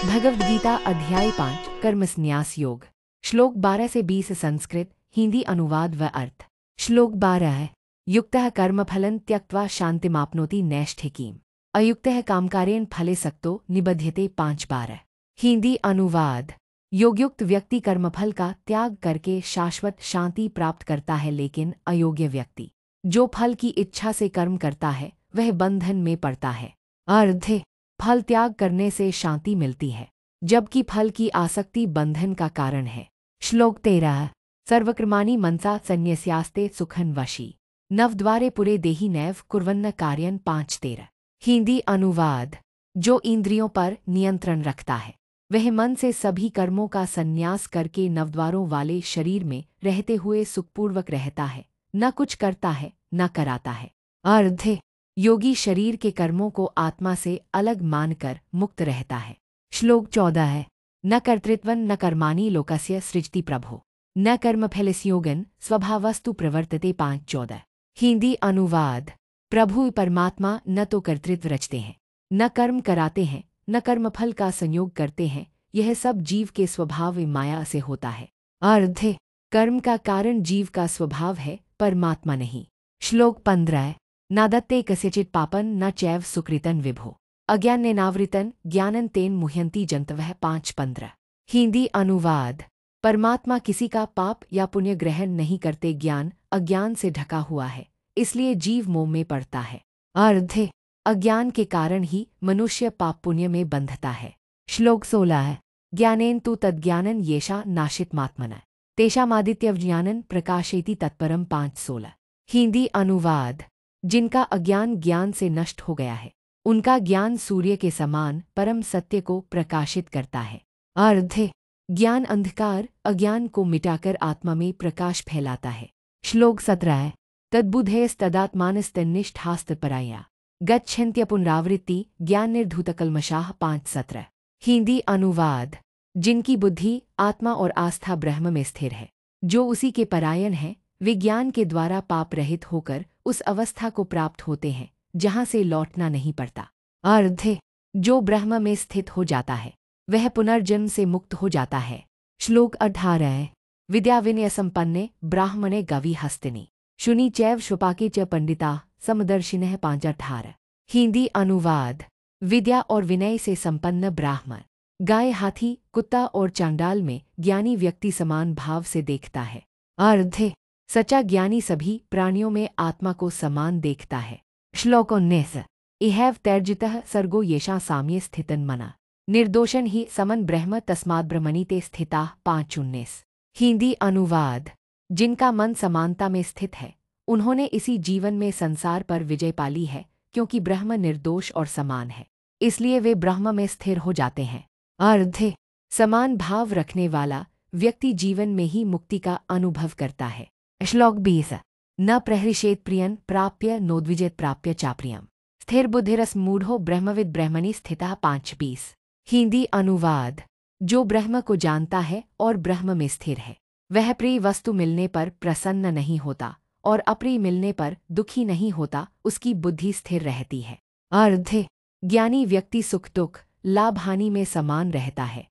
भगवद गीता अध्याय 5 कर्मसन्यास योग। श्लोक 12 से 20 संस्कृत हिंदी अनुवाद व अर्थ। श्लोक 12 है युक्तः कर्मफलं त्यक्त्वा शान्तिमाप्नोति नैष्ठिकीम् अयुक्तः कामकारेण फले सक्तो निबध्यते 5-12। हिंदी अनुवाद। योगयुक्त व्यक्ति कर्मफल का त्याग करके शाश्वत शांति प्राप्त करता है, लेकिन अयोग्य व्यक्ति जो फल की इच्छा से कर्म करता है वह बंधन में पड़ता है। अर्थ फल त्याग करने से शांति मिलती है, जबकि फल की आसक्ति बंधन का कारण है। श्लोक 13 सर्वकर्माणि मनसा संन्यस्यास्ते सुखं वशी नवद्वारे पुरे देहि नैव कुर्वन्न कार्यं 5-13। हिंदी अनुवाद। जो इंद्रियों पर नियंत्रण रखता है वह मन से सभी कर्मों का संन्यास करके नवद्वारों वाले शरीर में रहते हुए सुखपूर्वक रहता है, न कुछ करता है न कराता है। अर्थ योगी शरीर के कर्मों को आत्मा से अलग मानकर मुक्त रहता है। श्लोक 14 है न कर्तृत्वं न कर्माणि लोकस्य सृजति प्रभो न कर्मफलस्योगं स्वभावस्तु प्रवर्तते 5-14। हिंदी अनुवाद। प्रभु परमात्मा न तो कर्तृत्व रचते हैं, न कर्म कराते हैं, न कर्मफल का संयोग करते हैं। यह सब जीव के स्वभाव माया से होता है। अर्थ कर्म का कारण जीव का स्वभाव है, परमात्मा नहीं। श्लोक 15 न दत्ते कस्यचित् पापं न चैव सुकृतं विभो अज्ञानेनावृतं ज्ञानं तेन मुह्यन्ति जन्तवः 5-15। हिंदी अनुवाद। परमात्मा किसी का पाप या पुण्य ग्रहण नहीं करते, ज्ञान अज्ञान से ढका हुआ है, इसलिए जीव मोह में पड़ता है। अर्थ अज्ञान के कारण ही मनुष्य पाप पुण्य में बंधता है। श्लोक 16 है ज्ञानेन तु तद्ज्ञानं येषा नाशितमात्मनः तेषामादित्यज्ञानं प्रकाशयति तत्परं 5-16। हिंदी अनुवाद। जिनका अज्ञान ज्ञान से नष्ट हो गया है उनका ज्ञान सूर्य के समान परम सत्य को प्रकाशित करता है। अर्थ ज्ञान अंधकार अज्ञान को मिटाकर आत्मा में प्रकाश फैलाता है। श्लोक 17 है तद्बुद्धेस्तदात्मानस्तन्निष्ठास्तपराया गच्छन्त्यपुनरावृत्ति ज्ञान निर्धूतकल्मषाः 5-17। हिंदी अनुवाद। जिनकी बुद्धि आत्मा और आस्था ब्रह्म में स्थिर है, जो उसी के परायण है, वे ज्ञान के द्वारा पाप रहित होकर उस अवस्था को प्राप्त होते हैं जहाँ से लौटना नहीं पड़ता। अर्थ जो ब्रह्म में स्थित हो जाता है वह पुनर्जन्म से मुक्त हो जाता है। श्लोक 18 है विद्या विनय संपन्ने ब्राह्मणे गवि हस्तिनि शुनि चैव शुपाके च पंडिता समदर्शिनः 5-18। हिंदी अनुवाद। विद्या और विनय से संपन्न ब्राह्मण गाय, हाथी, कुत्ता और चांडाल में ज्ञानी व्यक्ति समान भाव से देखता है। अर्थ सच्चा ज्ञानी सभी प्राणियों में आत्मा को समान देखता है। श्लोक 19 इहैव तैर्जितः सर्गो येषां साम्ये स्थितं मनः निर्दोषं हि समं ब्रह्म तस्माद् ब्रह्मणि ते स्थिताः 5-19। हिंदी अनुवाद। जिनका मन समानता में स्थित है उन्होंने इसी जीवन में संसार पर विजय पाली है, क्योंकि ब्रह्म निर्दोष और समान है, इसलिए वे ब्रह्म में स्थिर हो जाते हैं। अर्थ समान भाव रखने वाला व्यक्ति जीवन में ही मुक्ति का अनुभव करता है। श्लोक 20 न प्रहृष्येत् प्रियं प्राप्य नोद्विजेत् प्राप्य चाप्रियम् स्थिरबुद्धिरसमूढ़ो ब्रह्मविद् ब्रह्मणि स्थितः 5-20। हिंदी अनुवाद। जो ब्रह्म को जानता है और ब्रह्म में स्थिर है वह प्रिय वस्तु मिलने पर प्रसन्न नहीं होता और अप्रिय मिलने पर दुखी नहीं होता, उसकी बुद्धि स्थिर रहती है। अर्थ ज्ञानी व्यक्ति सुख दुख लाभ हानि में समान रहता है,